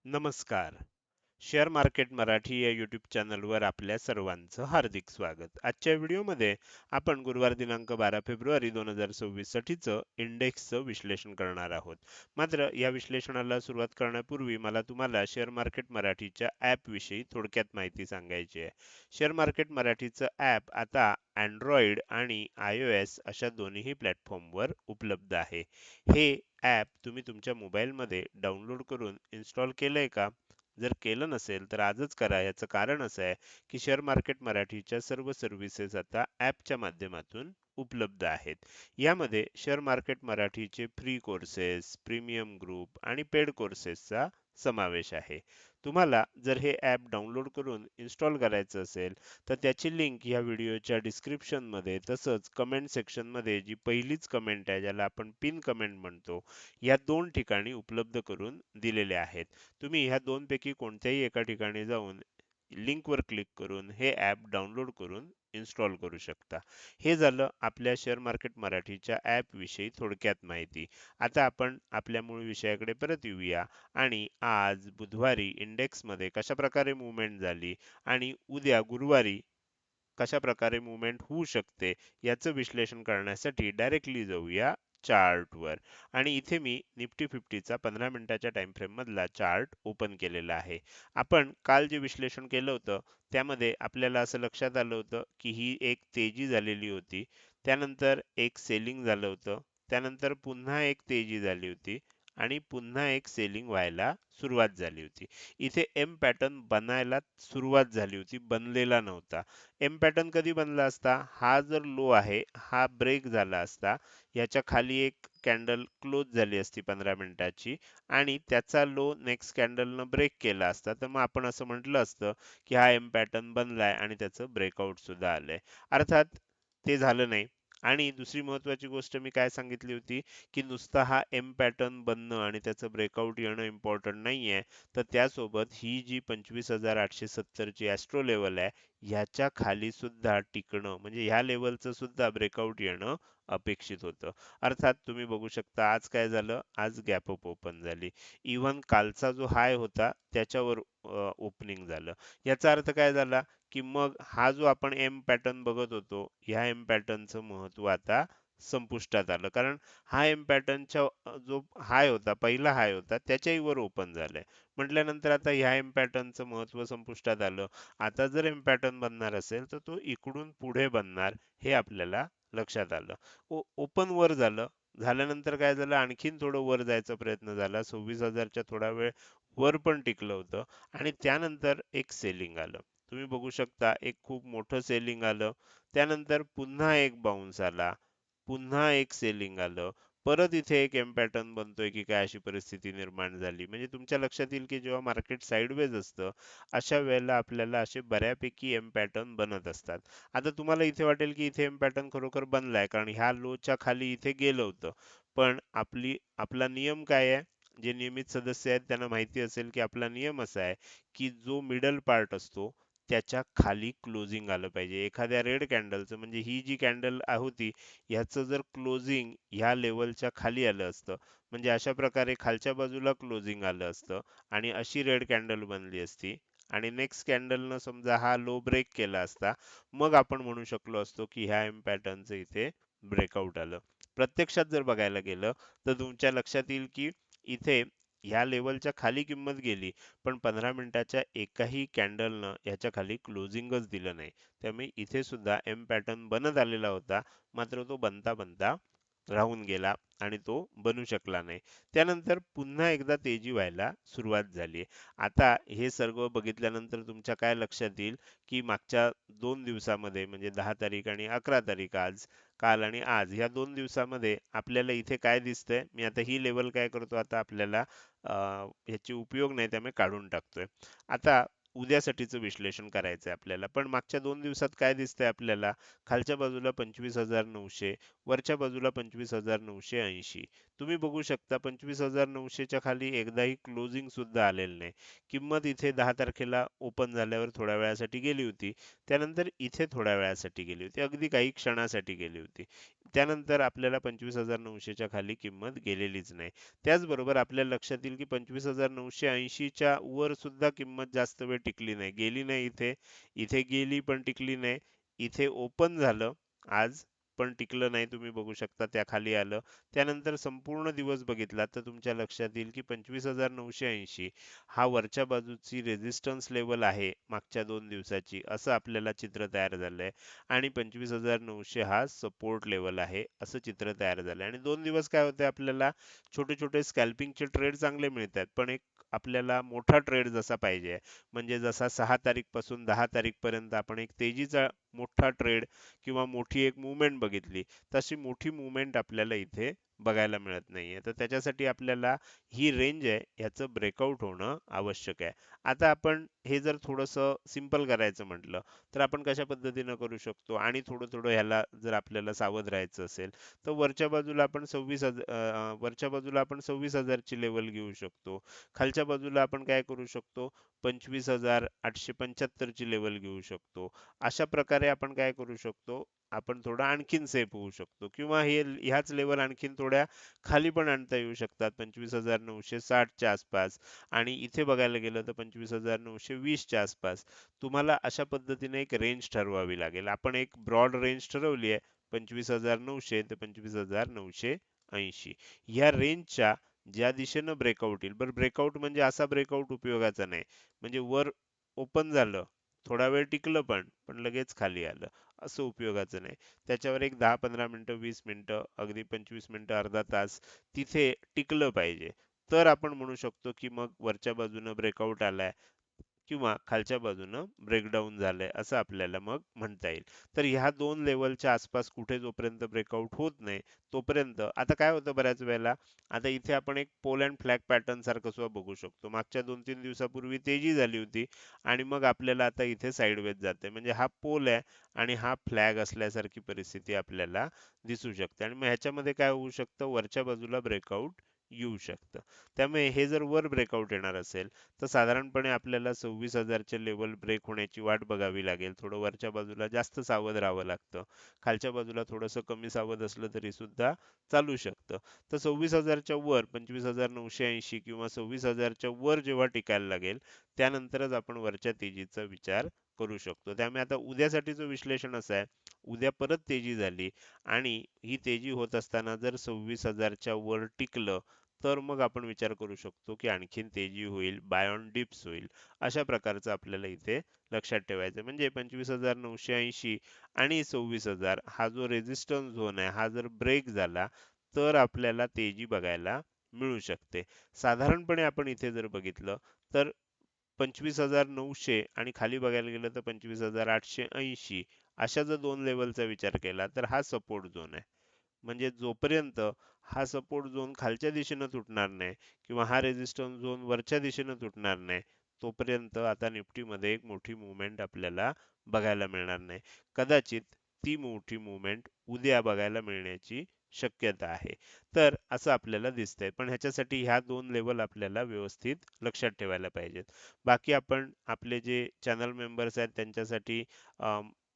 नमस्कार. Share market Marathi या YouTube चॅनलवर आपल्या सर्वांचं हार्दिक स्वागत. आजच्या व्हिडिओमध्ये आपण गुरुवार दिनांक 12 फेब्रुवारी 2026 साठीचं इंडेक्सचं विश्लेषण करणार आहोत. मात्र या विश्लेषणाला सुरुवात करण्यापूर्वी मला तुम्हाला शेअर मार्केट मराठीच्या ॲप विषयी थोडक्यात माहिती सांगायची आहे. शेअर मार्केट मराठीचं ॲप आता Android आणि iOS अशा दोन्ही प्लॅटफॉर्मवर उपलब्ध आहे. हे ॲप तुम्ही तुमच्या मोबाईलमध्ये डाउनलोड करून इन्स्टॉल केलंय का? जर केलं नसेल तर आजच करा. याचं कारण असं आहे की शेअर मार्केट मराठीच्या सर्व सर्व्हिसेस आता ॲपच्या माध्यमातून उपलब्ध आहेत. यामध्ये शेअर मार्केट मराठीचे फ्री कोर्सेस, प्रीमियम ग्रुप आणि पेड कोर्सेसचा समावेश आहे. तुम्हाला जर हे ॲप डाउनलोड करून इन्स्टॉल करायचं असेल तर त्याची लिंक या व्हिडिओच्या डिस्क्रिप्शनमध्ये तसंच कमेंट सेक्शनमध्ये जी पहिलीच कमेंट आहे ज्याला आपण पिन कमेंट म्हणतो या दोन ठिकाणी उपलब्ध करून दिलेले आहेत. तुम्ही ह्या दोनपैकी कोणत्याही एका ठिकाणी जाऊन लिंकवर क्लिक करून हे ॲप डाउनलोड करून इन्स्टॉल करू शकता. हे झालं आपल्या शेअर मार्केट मराठीच्या ॲप विषयी थोडक्यात माहिती. आता आपण आपल्या मूळ विषयाकडे परत येऊया आणि आज बुधवारी इंडेक्समध्ये कशाप्रकारे मूव्हमेंट झाली आणि उद्या गुरुवारी कशाप्रकारे मूव्हमेंट होऊ शकते याचं विश्लेषण करण्यासाठी डायरेक्टली जाऊया चार्टवर. आणि इथे मी निफ्टी 50चा 15 मिनिटाच्या टाइम फ्रेम मधला चार्ट ओपन केलेला आहे. आपण काल जे विश्लेषण केलं होतं त्यामध्ये आपल्याला असं लक्षात आलं होतं की ही एक तेजी झालेली होती. त्यानंतर एक सेलिंग झालं होतं. त्यानंतर पुन्हा एक तेजी झाली होती आणि पुन्हा एक सेलिंग व्हायला सुरुवात झाली होती. इथे एम पॅटर्न बनायला सुरुवात झाली होती, बनलेला नव्हता. एम पॅटर्न कधी बनला असता? हा जर लो आहे, हा ब्रेक झाला असता, याच्या खाली एक कॅन्डल क्लोज झाली असती 15 मिनिटाची आणि त्याचा लो नेक्स्ट कॅन्डलनं ब्रेक केला असता, तर मग आपण असं म्हटलं असतं की हा एम पॅटर्न बनलाय आणि त्याचं ब्रेकआउट सुद्धा आलंय. अर्थात ते झालं नाही. आणि दुसरी महत्वाची गोष्ट मी काय सांगितली होती की नुसता हा एम पॅटर्न बनणं आणि त्याचं ब्रेकआउट येणं इम्पॉर्टंट नाहीये, तर त्यासोबत ही जी 25,870 ची ॲस्ट्रो लेवल आहे ह्याच्या खाली सुद्धा टिकणं म्हणजे ह्या लेवलचं सुद्धा ब्रेकआउट येणं अपेक्षित होतं. अर्थात तुम्ही बघू शकता आज काय झालं, आज गॅप अप ओपन झाली. इव्हन कालचा जो हाय होता त्याच्यावर ओपनिंग झालं. याचा अर्थ काय झाला की मग हा जो आपण एम पॅटर्न बघत होतो ह्या एम पॅटर्नचं महत्व आता संपुष्टात आलं. कारण हा एम पॅटर्नच्या जो हाय होता, पहिला हाय होता त्याच्याही वर ओपन झालंय. म्हटल्यानंतर आता ह्या एम पॅटर्नचं महत्व संपुष्टात आलं. आता जर एम पॅटर्न बनणार असेल तर तो इकडून पुढे बनणार हे आपल्याला लक्षात आलं. ओपन वर झालं. झाल्यानंतर काय झालं, आणखीन थोडं वर जायचा प्रयत्न झाला. 26,000च्या थोडा वेळ वर पण टिकलं होतं आणि त्यानंतर एक सेलिंग आलं. तुम्ही बघू शकता एक खूप मोठं सेलिंग आलं. त्यानंतर पुन्हा एक बाउन्स आला. पुन्हा एक सेलिंग आलं. परत इथे एक एम पॅटर्न बनतोय की काय अशी परिस्थिती निर्माण झाली. म्हणजे तुमच्या लक्षात येईल की जेव्हा मार्केट साइडवेज असतं, अशा वेळेला आपल्याला असे बऱ्यापैकी एम पॅटर्न बनत असतात. आता तुम्हाला इथे वाटेल की इथे एम पॅटर्न खरोखर बनलाय कारण ह्या लोच्या खाली इथे गेलं होतं. पण आपला नियम काय आहे? जे नियमित सदस्य आहेत त्यांना माहिती असेल की आपला नियम असा आहे की जो मिडल पार्ट असतो त्याच्या खाली क्लोजिंग आलं पाहिजे. एखाद्या रेड कॅन्डलचं म्हणजे ही जी कॅन्डल होती ह्याचं जर क्लोजिंग ह्या लेवलच्या खाली आलं असतं, म्हणजे अशा प्रकारे खालच्या बाजूला क्लोजिंग आलं असतं आणि अशी रेड कॅन्डल बनली असती आणि नेक्स्ट कॅन्डलनं समजा हा लो ब्रेक केला असता, मग आपण म्हणू शकलो असतो की ह्या एम पॅटर्नचं इथे ब्रेकआउट आलं. प्रत्यक्षात जर बघायला गेलं तर तुमच्या लक्षात येईल की इथे ह्या लेवलच्या खाली किंमत गेली पण 15 मिनिटाच्या एकाही कॅन्डलनं ह्याच्या खाली क्लोजिंगच दिलं नाही. त्यामुळे इथे सुद्धा एम पॅटर्न बनत आलेला होता, मात्र तो बनता बनता राहून गेला आणि तो बनू शकला नाही. त्यानंतर पुन्हा एकदा तेजी व्हायला सुरुवात झाली. आता हे सर्व बघितल्यानंतर तुमच्या काय लक्षात येईल की मागच्या 2 दिवसामध्ये म्हणजे 10 तारीख आणि 11 तारीख आज, काल आणि आज ह्या 2 दिवसामध्ये आपल्याला इथे काय दिसतंय. मी आता ही लेवल काय करतो, आता आपल्याला ह्याचे उपयोग नाही त्यामुळे काढून टाकतोय. आता उद्यासाठीचं विश्लेषण करायचंय आपल्याला. पण मागच्या 2 दिवसात काय दिसतंय आपल्याला, खालच्या बाजूला 25,900, वरच्या बाजूला 25,980. तुम्ही बघू शकता 25,900च्या खाली एकदाही क्लोजिंग सुद्धा आलेलं नाही. किंमत इथे 10 तारखेला ओपन झाल्यावर थोड्या वेळासाठी गेली होती. त्यानंतर इथे थोड्या वेळासाठी गेली होती. अगदी काही क्षणासाठी गेली होती. त्यानंतर आपल्याला 25,900च्या खाली किंमत गेलेलीच नाही. त्याचबरोबर आपल्या लक्षात येईल की 25,980च्या वर सुद्धा किंमत जास्त वेळ टिकली नाही. गेली नाही इथे, इथे गेली पण टिकली नाही. इथे ओपन झालं आज, पण टिकलं नाही. तुम्ही बघू शकता त्या खाली आलं. त्यानंतर संपूर्ण दिवस बघितला तर तुमच्या लक्षात येईल की 25,980 हा वरच्या बाजूची रेझिस्टन्स लेवल आहे मागच्या 2 दिवसाची, असं आपल्याला चित्र तयार झालंय. आणि 25,900 हा सपोर्ट लेवल आहे, असं चित्र तयार झालंय. आणि 2 दिवस काय होते, आपल्याला छोटे छोटे स्कॅल्पिंगचे ट्रेड चांगले मिळतात, पण एक आपल्याला मोठा ट्रेड जसा पाहिजे, म्हणजे जसा 6 तारीख पासून 10 तारीख पर्यंत आपण एक तेजीचा मोठा ट्रेड किंवा मोठी एक मुवमेंट बघितली, तशी मोठी मुवमेंट आपल्याला इथे बघायला मिळत नाहीये. तर त्याच्यासाठी आपल्याला ही रेंज आहे ह्याचं ब्रेकआउट होणं आवश्यक आहे. आता आपण हे जर थोडंसं सिंपल करायचं म्हटलं, तर आपण कशा पद्धतीनं करू शकतो, आणि थोडं थोडं ह्याला जर आपल्याला सावध राहायचं असेल, तर वरच्या बाजूला आपण 26,000 ची लेवल घेऊ शकतो. खालच्या बाजूला आपण काय करू शकतो, 25,875 ची लेवल घेऊ शकतो. अशा प्रकारे आपण काय करू शकतो, आपण थोडं आणखीन सेफ होऊ शकतो, किंवा ह्याच लेवल आणखीन थोड्या खाली पण आणता येऊ शकतात 25,960 च्या आसपास. आणि इथे बघायला गेलं तर 25,920 च्या आसपास. तुम्हाला अशा पद्धतीने एक रेंज ठरवावी लागेल. आपण एक ब्रॉड रेंज ठरवली आहे, 25,900 ते 25,980. ह्या रेंजच्या ज्या दिशेनं ब्रेकआउट येईल, बरं ब्रेकआउट म्हणजे असा ब्रेकआउट उपयोगाचा नाही, म्हणजे वर ओपन झालं, थोडा वेळ टिकलं, पण लगेच खाली आलं, असं उपयोगाचं नाही. त्याच्यावर एक 10-15 मिनिटं, 20 मिनिटं, अगदी 25 मिनिटं, अर्धा तास तिथे टिकलं पाहिजे. तर आपण म्हणू शकतो की मग वरच्या बाजूनं ब्रेकआउट आलाय किंवा खालच्या बाजूनं ब्रेकडाऊन झालंय, असं आपल्याला मग म्हणता येईल. तर ह्या दोन लेवलच्या आसपास कुठे जोपर्यंत ब्रेकआउट होत नाही, तोपर्यंत आता काय होतं बऱ्याच वेळेला, आता इथे आपण एक पोल अँड फ्लॅग पॅटर्न सारखं सुद्धा बघू शकतो. मागच्या 2-3 दिवसापूर्वी तेजी झाली होती, आणि मग आपल्याला आता इथे साईडवेज जाते, म्हणजे हा पोल आहे आणि हा फ्लॅग असल्यासारखी परिस्थिती आपल्याला दिसू शकते. आणि मग ह्याच्यामध्ये काय होऊ शकतं, वरच्या बाजूला ब्रेकआउट येऊ शकतं. त्यामुळे हे जर वर ब्रेकआउट येणार असेल, तर साधारणपणे आपल्याला 26,000 चे लेवल ब्रेक होण्याची वाट बघावी लागेल. थोडं वरच्या बाजूला जास्त सावध राहावं लागतं. खालच्या बाजूला थोडंसं कमी सावध असलं तरी सुद्धा चालू शकतं. तर 26,000 च्या वर 25,980 किंवा 26,000 च्या वर जेव्हा टिकायला लागेल, त्यानंतरच आपण वरच्या तेजीचा विचार करू शकतो. त्यामुळे आता उद्यासाठीचं विश्लेषण असं आहे, उद्या परत तेजी झाली आणि ही तेजी होत असताना जर 26,000 च्या वर टिकलं, तर मग आपण विचार करू शकतो की आणखीन तेजी होईल, बाय ऑन डिप्स होईल. अशा प्रकारचं आपल्याला इथे लक्षात ठेवायचं. म्हणजे 25,980 आणि 26,000 हा जो रेझिस्टन्स झोन आहे, हा जर ब्रेक झाला, तर आपल्याला तेजी बघायला मिळू शकते. साधारणपणे आपण इथे जर बघितलं, तर 25,900 आणि खाली बघायला गेलं तर 25,880, अशा जर दोन लेवलचा विचार केला, तर हा सपोर्ट झोन आहे. म्हणजे जोपर्यंत हा सपोर्ट झोन खालच्या दिशेनं तुटणार नाही किंवा हा रेझिस्टन्स झोन वरच्या दिशेनं तुटणार नाही, तोपर्यंत आता निफ्टीमध्ये एक मोठी मूव्हमेंट आपल्याला बघायला मिळणार नाही. कदाचित ती मोठी मूव्हमेंट उद्या बघायला मिळण्याची शक्यता आहे. तर असं आपल्याला दिसतंय. पण ह्याच्यासाठी ह्या दोन लेवल आपल्याला व्यवस्थित लक्षात ठेवायला पाहिजेत. बाकी आपण आपले जे चॅनल मेंबर्स आहेत त्यांच्यासाठी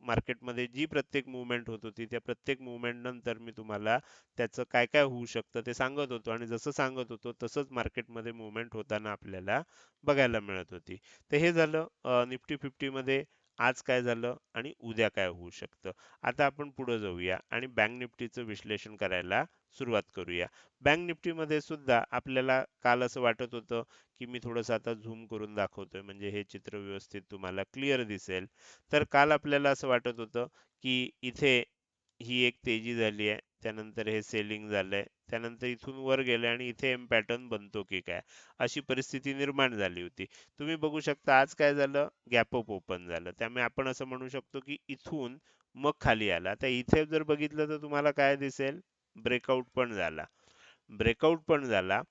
मार्केटमध्ये जी प्रत्येक मूव्हमेंट होत होती, त्या प्रत्येक मूव्हमेंट नंतर मी तुम्हाला त्याचं काय काय होऊ शकतं ते सांगत होतो, आणि जसं सांगत होतो तसंच मार्केटमध्ये मूव्हमेंट होताना आपल्याला बघायला मिळत होती. तर हे झालं निफ्टी 50 मध्ये आज काय झालं आणि उद्या काय होऊ शकतं. आता आपण पुढे जाऊया आणि बँक निफ्टीचं विश्लेषण करायला सुरुवात करूया. बँक निफ्टीमध्ये सुद्धा आपल्याला काल असं वाटत होतं की मी थोडंसं आता झूम करून दाखवतोय, म्हणजे हे चित्र व्यवस्थित तुम्हाला क्लिअर दिसेल. तर काल आपल्याला असं वाटत होतं की इथे ही एक तेजी झाली आहे, त्यानंतर हे सेलिंग झालंय, त्यानंतर इथून वर गेले आणि इथे एम पॅटर्न बनतो की काय, अशी परिस्थिती निर्माण झाली होती. तुम्ही बघू शकता आज काय झालं, गॅप अप ओपन झालं. त्यामुळे आपण असं म्हणू शकतो की इथून मग खाली आला. आता इथे जर बघितलं तर तुम्हाला काय दिसेल, ब्रेकआउट पण झाला. ब्रेकआउट पण झाला,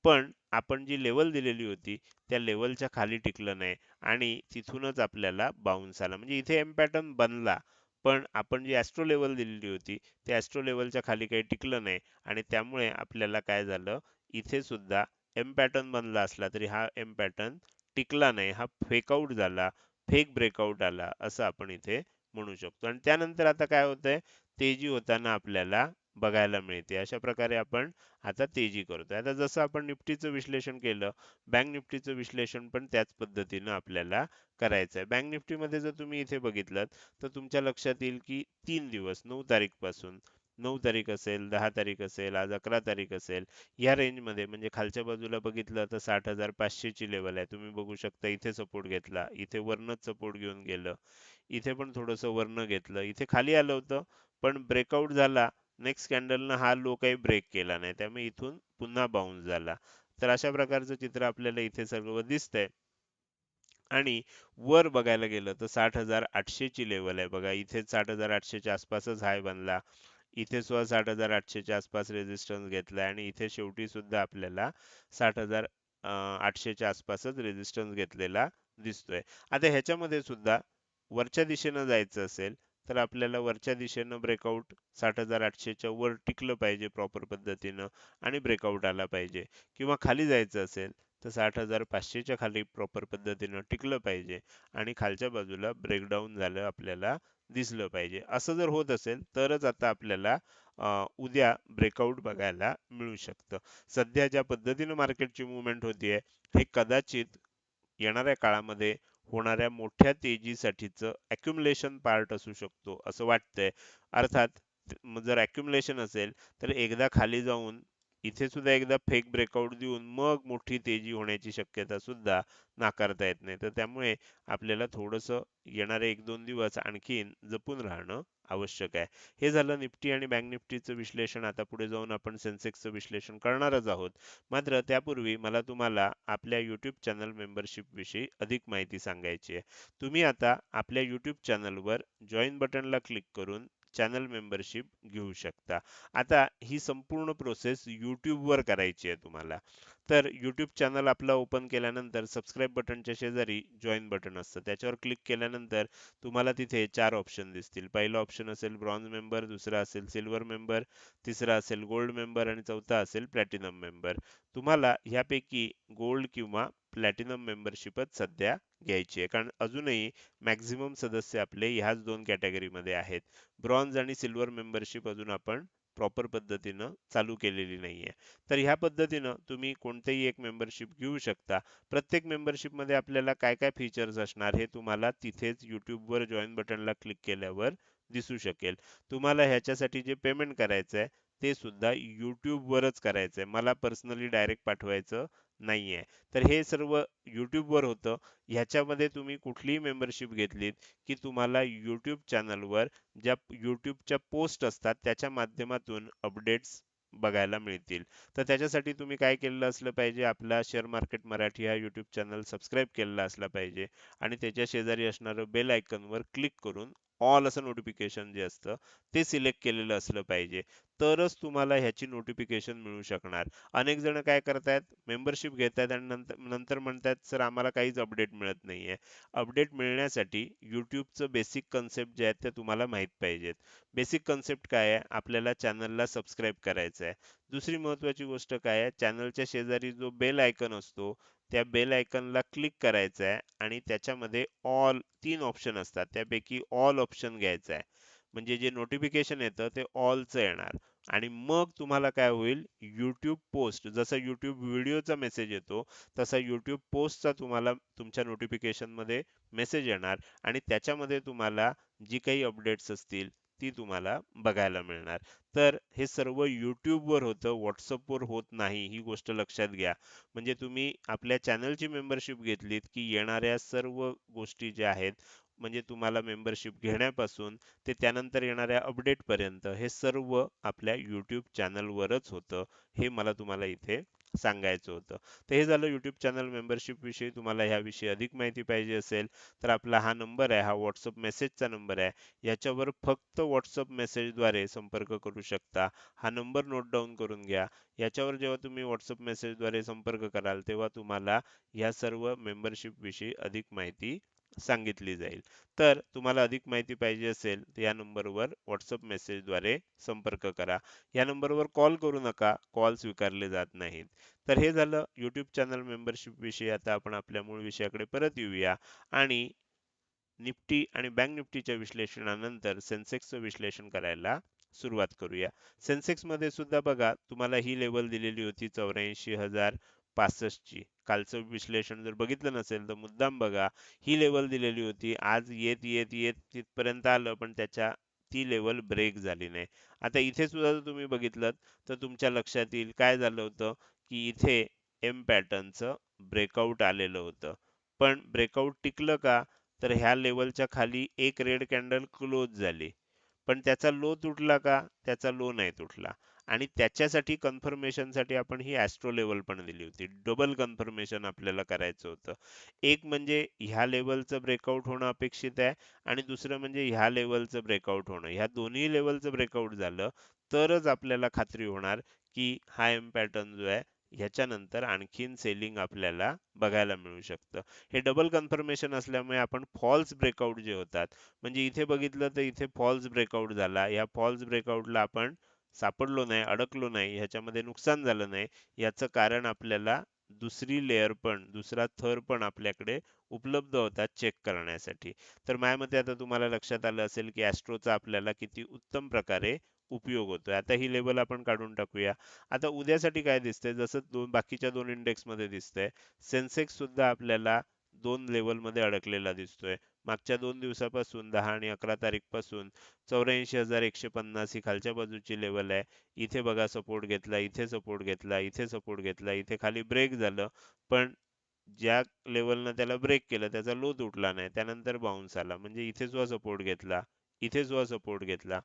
पण आपण जी लेवल दिलेली होती त्या लेवलच्या खाली टिकलं नाही, आणि तिथूनच आपल्याला बाउन्स आला. म्हणजे इथे एम पॅटर्न बनला, पण आपण जी ॲस्ट्रो लेवल दिलेली होती त्या ॲस्ट्रो लेवलच्या खाली काही टिकलं नाही, आणि त्यामुळे आपल्याला काय झालं, इथे सुद्धा एम पॅटर्न बनला असला तरी हा एम पॅटर्न टिकला नाही, हा फेकआउट झाला, फेक ब्रेकआउट आला, असं आपण इथे म्हणू शकतो. आणि त्यानंतर आता काय होतंय, तेजी होताना आपल्याला बघायला मिळते. अशा प्रकारे आपण आता तेजी करतोय. आता जसं आपण निफ्टीचं विश्लेषण केलं, बँक निफ्टीचं विश्लेषण पण त्याच पद्धतीनं आपल्याला करायचं आहे. बँक निफ्टीमध्ये जर तुम्ही इथे बघितलं तर तुमच्या लक्षात येईल की 3 दिवस 9 तारीखपासून 9 तारीख असेल, 10 तारीख असेल, आज 11 तारीख असेल, या रेंजमध्ये म्हणजे खालच्या बाजूला बघितलं तर 60,500 ची लेवल आहे. तुम्ही बघू शकता इथे सपोर्ट घेतला, इथे वरनच सपोर्ट घेऊन गेलं, इथे पण थोडंसं वरनं घेतलं, इथे खाली आलं होतं पण ब्रेकआउट झाला. नेक्स्ट कॅन्डलनं हा लो काही ब्रेक केला नाही, त्यामुळे इथून पुन्हा बाउन्स झाला. तर अशा प्रकारचं चित्र आपल्याला इथे सर्व दिसतंय. आणि वर बघायला गेलं तर 60,800 ची लेवल आहे बघा, इथे 60,800 च्या आसपासच हाय बनला, इथे सुद्धा 60,800 च्या आसपास रेजिस्टन्स घेतलाय आणि इथे शेवटी सुद्धा आपल्याला 60,800 च्या आसपासच रेजिस्टन्स घेतलेला दिसतोय. आता ह्याच्यामध्ये सुद्धा वरच्या दिशेनं जायचं असेल तर आपल्याला वरच्या दिशेनं ब्रेकआउट 60,800 च्या वर टिकलं पाहिजे प्रॉपर पद्धतीनं आणि ब्रेकआउट आला पाहिजे, किंवा खाली जायचं असेल तर 60,500 च्या खाली प्रॉपर पद्धतीनं टिकलं पाहिजे आणि खालच्या बाजूला ब्रेकडाऊन झालं आपल्याला दिसलं पाहिजे. असं जर होत असेल तरच आता आपल्याला उद्या ब्रेकआउट बघायला मिळू शकतं. सध्या ज्या पद्धतीनं मार्केटची मुवमेंट होतीये, हे कदाचित येणाऱ्या काळामध्ये होणाऱ्या मोठ्या तेजीसाठीचं अक्युमुलेशन पार्ट असू शकतो असं वाटतंय. अर्थात जर अक्युमुलेशन असेल तर एकदा खाली जाऊन इथे सुद्धा एकदा फेक ब्रेकआउट देऊन मग मोठी तेजी होण्याची शक्यता सुद्धा नाकारता येत नाही. तर त्यामुळे आपल्याला थोडंसं येणारे 1-2 दिवस आणखीन जपून राहणं आवश्यक आहे. हे झालं निफ्टी आणि बँक निफ्टीचं विश्लेषण. आता पुढे जाऊन आपण सेन्सेक्सचं विश्लेषण करणारच आहोत. मात्र त्यापूर्वी मला तुम्हाला आपल्या YouTube चॅनल मेंबरशिप विषयी अधिक माहिती सांगायची आहे. तुम्ही आता आपल्या YouTube चॅनलवर जॉइन बटनला क्लिक करून चॅनल मेंबरशिप घेऊ शकता. आता ही संपूर्ण प्रोसेस YouTube वर करायची आहे तुम्हाला. तर YouTube चॅनल आपला ओपन केल्यानंतर सबस्क्राईब बटनच्या शेजारी जॉइन बटन असतं. त्याच्यावर क्लिक केल्यानंतर तुम्हाला तिथे 4 ऑप्शन दिसतील. पहिला ऑप्शन असेल ब्रॉन्झ मेंबर, दुसरा असेल सिल्वर मेंबर, तिसरा असेल गोल्ड मेंबर आणि चौथा असेल प्लॅटिनम मेंबर. तुम्हाला ह्यापैकी गोल्ड किंवा प्लॅटिनम मेंबरशिपच सध्या घ्यायची आहे, कारण अजूनही मॅक्झिमम सदस्य आपले ह्याच 2 कॅटेगरीमध्ये आहेत. ब्रॉन्झ आणि सिल्वर मेंबरशिप अजून आपण प्रॉपर पद्धतीनं चालू केलेली नाहीये. तर ह्या पद्धतीनं तुम्ही कोणतेही एक मेंबरशिप घेऊ शकता. प्रत्येक मेंबरशिपमध्ये आपल्याला काय काय फीचर्स असणार हे तुम्हाला तिथेच YouTubeवर जॉइन बटनला क्लिक केल्यावर दिसू शकेल. तुम्हाला ह्याच्यासाठी जे पेमेंट करायचं आहे ते सुद्धा YouTubeवरच करायचं आहे. मला पर्सनली डायरेक्ट पाठवायचं नाहीये. तर हे सर्व YouTubeवर होतं. ह्याच्यामध्ये तुम्ही कुठलीही मेंबरशिप घेतलीत की तुम्हाला YouTube चॅनलवर ज्या YouTubeच्या पोस्ट असतात त्याच्या माध्यमातून अपडेट्स बघायला मिळतील. तर त्याच्यासाठी तुम्ही काय केलेलं असलं पाहिजे, आपला शेअर मार्केट मराठी हा YouTube चॅनल सबस्क्राईब केलेला असला पाहिजे आणि त्याच्या शेजारी असणारं बेल आयकॉनवर क्लिक करून ऑल असं नोटिफिकेशन जे असतं ते सिलेक्ट केलेलं असलं पाहिजे. तरच तुम्हाला ह्याची नोटिफिकेशन मिळू शकणार. अनेक जण काय करतायत, मेंबरशिप घेतायत आणि नंतर नंतर म्हणतात सर आम्हाला काहीच अपडेट मिळत नाहीये. अपडेट मिळण्यासाठी YouTubeचं बेसिक कन्सेप्ट जे आहेत ते तुम्हाला माहित पाहिजेत. बेसिक कन्सेप्ट काय आहे, आपल्याला चॅनलला सबस्क्राईब करायचं आहे. दुसरी महत्त्वाची गोष्ट काय आहे, चॅनलच्या शेजारी जो बेल आयकॉन असतो त्या बेल आयकॉनला क्लिक करायचं आहे आणि त्याच्यामध्ये ऑल 3 ऑप्शन असतात, त्यापैकी ऑल ऑप्शन घ्यायचा आहे. म्हणजे जे नोटिफिकेशन येतं ते ऑलचं येणार आणि मग तुम्हाला काय होईल, YouTube पोस्ट जसा YouTube व्हिडिओचा मेसेज येतो तसा YouTube पोस्टचा तुम्हाला तुमच्या नोटिफिकेशनमध्ये मेसेज येणार आणि त्याच्यामध्ये तुम्हाला जी काही अपडेट्स असतील ती तुम्हाला बघायला मिळणार. तर हे सर्व YouTubeवर होतं, WhatsAppवर होत नाही, ही गोष्ट लक्षात घ्या. म्हणजे तुम्ही आपल्या चॅनलची मेंबरशिप घेतलीत की येणाऱ्या सर्व गोष्टी ज्या आहेत, म्हणजे तुम्हाला मेंबरशिप घेण्यापासून ते त्यानंतर येणाऱ्या अपडेटपर्यंत हे सर्व आपल्या YouTube चॅनलवरच होतं. हे मला तुम्हाला इथे सांगायचं होतं. तर हे झालं YouTube चॅनल मेंबरशिप विषयी. तुम्हाला ह्याविषयी अधिक माहिती पाहिजे असेल तर आपला हा नंबर आहे, हा WhatsApp मेसेजचा नंबर आहे. याच्यावर फक्त WhatsApp मेसेजद्वारे संपर्क करू शकता. हा नंबर नोट डाउन करून घ्या. याच्यावर जेव्हा तुम्ही WhatsApp मेसेजद्वारे संपर्क कराल तेव्हा तुम्हाला या सर्व मेंबरशिप विषयी अधिक माहिती सांगितली जाईल. तर तुम्हाला अधिक माहिती पाहिजे असेल तर या नंबरवर WhatsApp मेसेजद्वारे संपर्क करा. या नंबरवर कॉल करू नका, कॉल स्वीकारले जात नाहीत. तर हे झालं YouTube चॅनल मेंबरशिप विषयी. आता आपण आपल्या मूळ विषयाकडे परत येऊया आणि निफ्टी आणि बँक निफ्टीच्या विश्लेषणानंतर सेन्सेक्सचं विश्लेषण करायला सुरुवात करूया. सेन्सेक्स मध्ये सुद्धा बघा तुम्हाला ही लेवल दिलेली होती 84,065 ची. कालचं विश्लेषण जर बघितलं नसेल तर मुद्दाम बघा. ही लेवल दिलेली होती. आज येत येत येत तिथपर्यंत आलं पण ती लेवल ब्रेक झाली नाही. आता इथे सुद्धा जर तुम्ही बघितलं तर तुमच्या लक्षात येईल काय झालं होतं की इथे एम पॅटर्नचं ब्रेकआउट आलेलं होतं. पण ब्रेकआउट टिकलं का? तर ह्या लेवलच्या खाली एक रेड कॅन्डल क्लोज झाली. पण त्याचा लो तुटला का? त्याचा लो नाही तुटला. आणि त्याच्यासाठी कन्फर्मेशनसाठी आपण ही ॲस्ट्रो लेवल पण दिली होती. डबल कन्फर्मेशन आपल्याला करायचं होतं. एक म्हणजे ह्या लेवलचं ब्रेकआउट होणं अपेक्षित आहे आणि दुसरं म्हणजे ह्या लेवलचं ब्रेकआउट होणं. ह्या दोन्ही लेवलचं ब्रेकआउट झालं तरच आपल्याला खात्री होणार की हा एम पॅटर्न जो आहे ह्याच्यानंतर आणखीन सेलिंग आपल्याला बघायला मिळू शकतं. हे डबल कन्फर्मेशन असल्यामुळे आपण फॉल्स ब्रेकआउट जे होतात म्हणजे इथे बघितलं तर इथे फॉल्स ब्रेकआउट झाला. या फॉल्स ब्रेकआउटला आपण सापडलो नाही, अडकलो नाही, ह्याच्यामध्ये नुकसान झालं नाही. याचं कारण आपल्याला दुसरी लेयर पण, दुसरा थर पण आपल्याकडे उपलब्ध होता चेक करण्यासाठी. तर माझ्या मते आता तुम्हाला लक्षात आलं असेल की ॲस्ट्रोचा आपल्याला किती उत्तम प्रकारे उपयोग होतोय. आता ही लेवल आपण काढून टाकूया. आता उद्यासाठी काय दिसतंय जसं बाकीच्या दोन इंडेक्समध्ये दिसतंय. सेन्सेक्स सुद्धा आपल्याला दोन लेवलमध्ये अडकलेला दिसतोय. मागच्या 2 दिवसापासून 10 आणि 11 तारीखपासून 84,150 ही खालच्या बाजूची लेवल आहे. इथे बघा सपोर्ट घेतला, इथे सपोर्ट घेतला, इथे सपोर्ट घेतला, इथे खाली ब्रेक झालं. पण ज्या लेवलनं त्याला ब्रेक केलं त्याचा लो तुटला नाही. त्यानंतर बाउन्स आला. म्हणजे इथे जो सपोर्ट घेतला, इथे जो सपोर्ट घेतला.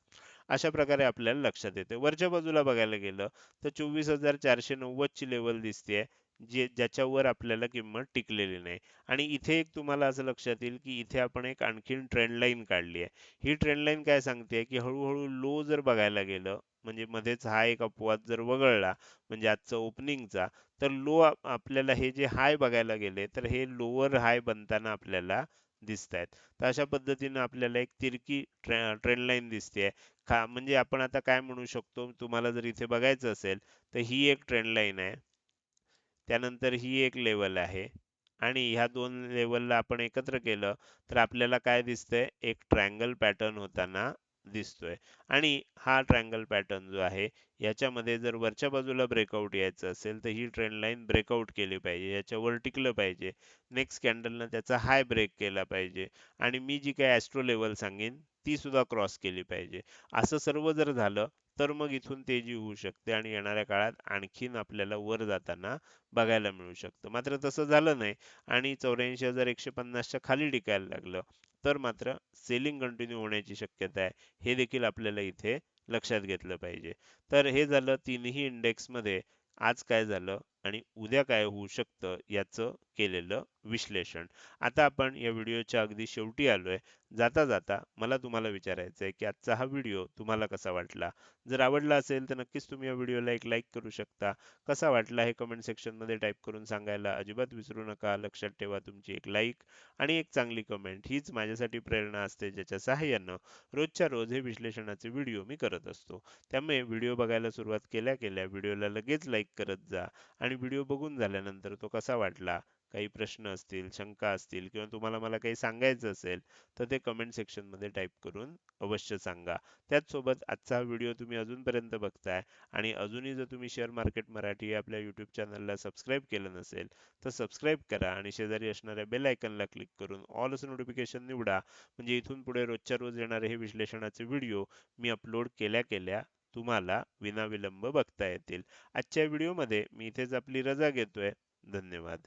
अशा प्रकारे आपल्याला लक्षात येते. वरच्या बाजूला बघायला गेलं तर 24,490 ची लेवल दिसतेय. ज्याच्यावर आपल्याला किंमत टिकलेली नाही. आणि इथे एक तुम्हाला असं लक्षात येईल की इथे आपण एक आणखीन ट्रेंड लाईन काढली आहे. ही ट्रेंड लाईन काय सांगते की हळूहळू लो जर बघायला गेलं म्हणजे मध्येच हा एक अपवाद जर वगळला म्हणजे आजचा ओपनिंगचा तर लो आपल्याला हे जे हाय बघायला गेले तर हे लोअर हाय बनताना आपल्याला दिसत आहेत. तर अशा पद्धतीने आपल्याला एक तिरकी ट्रेंड लाईन दिसते. म्हणजे आपण आता काय म्हणू शकतो तुम्हाला जर इथे बघायचं असेल तर ही एक ट्रेंड लाईन आहे. त्यानंतर ही एक लेवल आहे आणि ह्या दोन लेवलला आपण एकत्र केलं तर आपल्याला काय दिसतंय एक ट्रायंगल पॅटर्न होताना दिसतोय. आणि हा ट्रायंगल पॅटर्न जो आहे याच्यामध्ये जर वरच्या बाजूला ब्रेकआउट यायचं असेल तर ही ट्रेंड लाईन ब्रेकआउट केली पाहिजे, याच्यावर टिकलं पाहिजे. नेक्स्ट कॅन्डलनं त्याचा हाय ब्रेक केला पाहिजे आणि मी जी काही ॲस्ट्रो लेवल सांगेन ती सुद्धा क्रॉस केली पाहिजे. असं सर्व जर झालं तर मग इथून तेजी होऊ शकते आणि येणाऱ्या काळात आणखीन आपल्याला वर जाताना बघायला मिळू शकतं. मात्र तसं झालं नाही आणि 84,150 च्या खाली टिकायला लागलं तर मात्र सेलिंग कंटिन्यू होण्याची शक्यता आहे. हे देखील आपल्याला इथे लक्षात घेतलं पाहिजे. तर हे झालं तिन्ही इंडेक्समध्ये आज काय झालं आणि उद्या काय होऊ शकतं याचं केलेलं विश्लेषण. आता आपण या व्हिडिओच्या अगदी शेवटी आलोय. जाता जाता मला तुम्हाला विचारायचं आहे की आजचा हा व्हिडिओ तुम्हाला कसा वाटला? जर आवडला असेल तर नक्कीच तुम्ही या व्हिडिओला एक लाईक करू शकता. कसा वाटला हे कमेंट सेक्शनमध्ये टाईप करून सांगायला अजिबात विसरू नका. लक्षात ठेवा तुमची एक लाईक आणि एक चांगली कमेंट हीच माझ्यासाठी प्रेरणा असते ज्याच्या सहाय्यानं रोजच्या रोज हे विश्लेषणाचे व्हिडिओ मी करत असतो. त्यामुळे व्हिडिओ बघायला सुरुवात केल्या केल्या व्हिडिओला लगेच लाईक करत जा आणि व्हिडिओ बघून झाल्यानंतर तो कसा वाटला काही प्रश्न असतील, शंका असतील किंवा तुम्हाला मला काही सांगायचं असेल तर ते कमेंट सेक्शनमध्ये टाईप करून अवश्य सांगा. त्याचसोबत आजचा हा व्हिडिओ तुम्ही अजूनपर्यंत बघताय आणि अजूनही जर तुम्ही शेअर मार्केट मराठी या आपल्या यूट्यूब चॅनलला सबस्क्राईब केलं नसेल तर सबस्क्राईब करा आणि शेजारी असणाऱ्या बेल आयकनला क्लिक करून ऑल असं नोटिफिकेशन निवडा. म्हणजे इथून पुढे रोजच्या रोज येणारे हे विश्लेषणाचे व्हिडिओ मी अपलोड केल्या केल्या तुम्हाला विनाविलंब बघता येतील. आजच्या व्हिडिओमध्ये मी इथेच आपली रजा घेतोय. धन्यवाद.